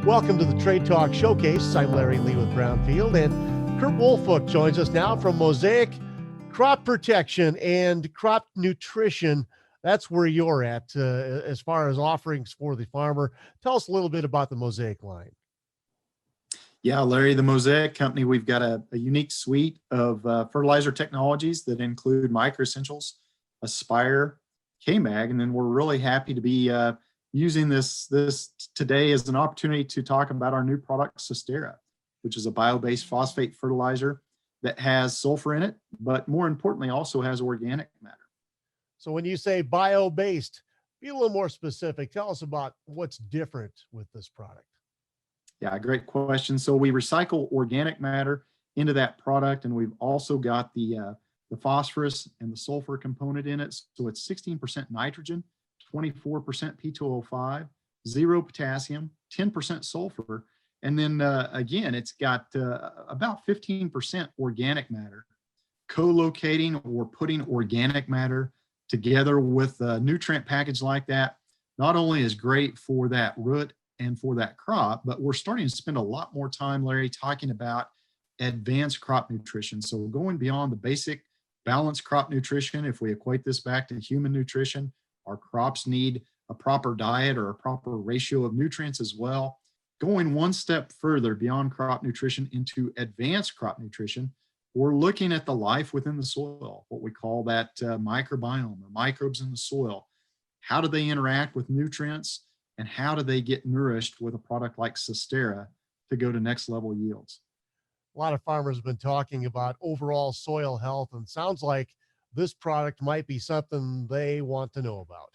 Welcome to the Trade Talk Showcase. I'm Larry Lee with Brownfield, and Curt Woolfolk joins us now from Mosaic. Crop protection and crop nutrition, that's where you're at as far as offerings for the farmer. Tell us a little bit about the Mosaic line. Yeah, Larry, the Mosaic Company, we've got a unique suite of fertilizer technologies that include microessentials, Aspire, K-Mag, and then we're really happy to be using this today as an opportunity to talk about our new product, Sustera, which is a bio-based phosphate fertilizer that has sulfur in it, but more importantly, also has organic matter. So when you say bio-based, be a little more specific. Tell us about what's different with this product. Yeah, great question. So we recycle organic matter into that product, and we've also got the phosphorus and the sulfur component in it. So it's 16% nitrogen, 24% P2O5, 0 potassium, 10% sulfur, and then again, it's got about 15% organic matter. Co-locating or putting organic matter together with a nutrient package like that not only is great for that root and for that crop, but we're starting to spend a lot more time, Larry, talking about advanced crop nutrition. So going beyond the basic balanced crop nutrition, if we equate this back to human nutrition, our crops need a proper diet or a proper ratio of nutrients as well. Going one step further beyond crop nutrition into advanced crop nutrition, we're looking at the life within the soil, what we call that microbiome or microbes in the soil. How do they interact with nutrients? And how do they get nourished with a product like Sustera to go to next level yields? A lot of farmers have been talking about overall soil health, and sounds like this product might be something they want to know about.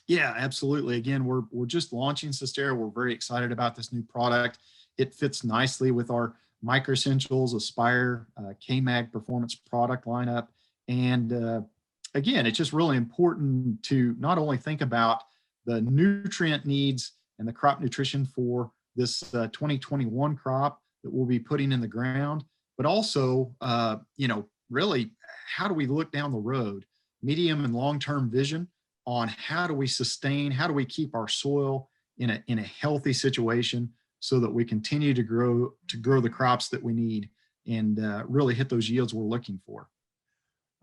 Yeah, absolutely. Again, we're just launching Sustera. We're very excited about this new product. It fits nicely with our microessentials, Aspire, K-Mag performance product lineup. And again, it's just really important to not only think about the nutrient needs and the crop nutrition for this 2021 crop that we'll be putting in the ground, but also, really, how do we look down the road, medium and long-term vision on how do we sustain, how do we keep our soil in a healthy situation so that we continue to grow the crops that we need and really hit those yields we're looking for.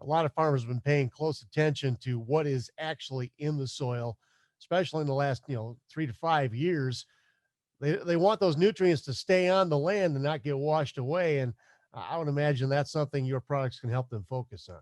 A lot of farmers have been paying close attention to what is actually in the soil, especially in the last 3 to 5 years. They want those nutrients to stay on the land and not get washed away, and I would imagine that's something your products can help them focus on.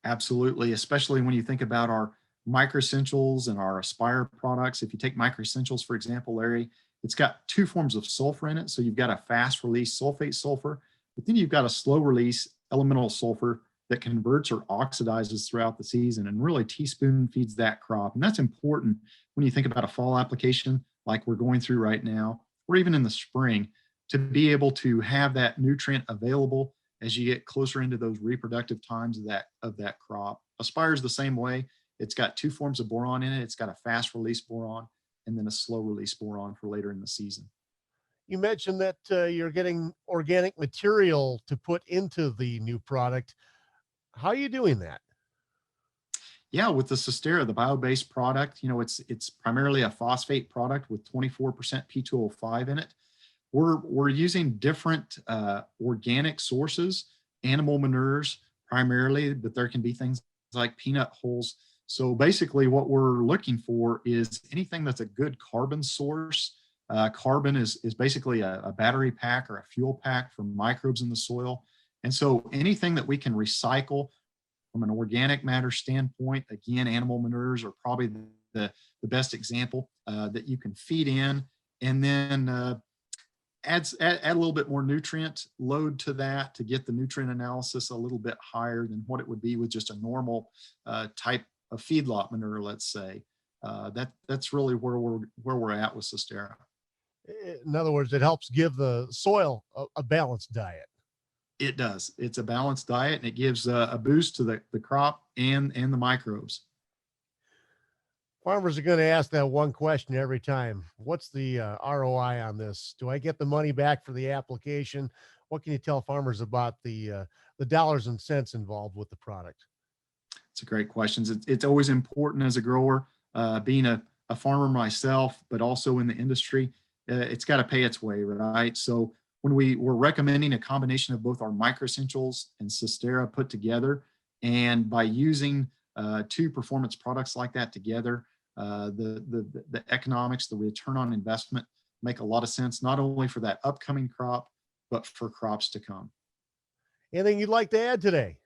Absolutely, especially when you think about our microessentials and our Aspire products. If you take microessentials, for example, Larry, it's got two forms of sulfur in it. So you've got a fast release sulfate sulfur, but then you've got a slow release elemental sulfur that converts or oxidizes throughout the season and really teaspoon feeds that crop. And that's important when you think about a fall application like we're going through right now, or even in the spring, to be able to have that nutrient available as you get closer into those reproductive times of that crop. Aspire is the same way. It's got two forms of boron in it. It's got a fast release boron and then a slow release boron for later in the season. You mentioned that you're getting organic material to put into the new product. How are you doing that? Yeah, with the Sustera, the bio-based product, it's primarily a phosphate product with 24% P2O5 in it. We're using different organic sources, animal manures primarily, but there can be things like peanut hulls. So basically what we're looking for is anything that's a good carbon source. Carbon is basically a battery pack or a fuel pack for microbes in the soil. And so anything that we can recycle from an organic matter standpoint, again, animal manures are probably the best example that you can feed in, and then add a little bit more nutrient load to that to get the nutrient analysis a little bit higher than what it would be with just a normal type of feedlot manure, let's say. That's really where we're at with Sustera. In other words, it helps give the soil a balanced diet. It does. It's a balanced diet, and it gives a boost to the crop and the microbes. Farmers are going to ask that one question every time. What's the ROI on this? Do I get the money back for the application? What can you tell farmers about the dollars and cents involved with the product? It's a great question. It's always important as a grower, being a a farmer myself, but also in the industry, it's got to pay its way, right? So when we're recommending a combination of both our Micro Essentials and Sistera put together, and by using two performance products like that together, the economics, the return on investment make a lot of sense, not only for that upcoming crop, but for crops to come. Anything you'd like to add today?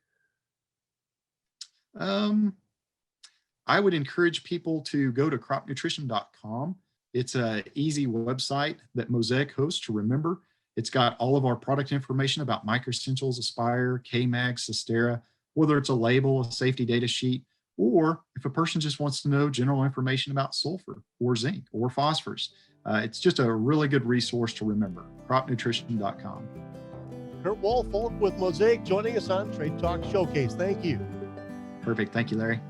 I would encourage people to go to cropnutrition.com. It's an easy website that Mosaic hosts to remember. It's got all of our product information about Micro Essentials, Aspire, K-Mag, Sistera, whether it's a label, a safety data sheet, or if a person just wants to know general information about sulfur or zinc or phosphorus. It's just a really good resource to remember, cropnutrition.com. Curt Woolfolk with Mosaic joining us on Trade Talk Showcase. Thank you. Perfect. Thank you, Larry.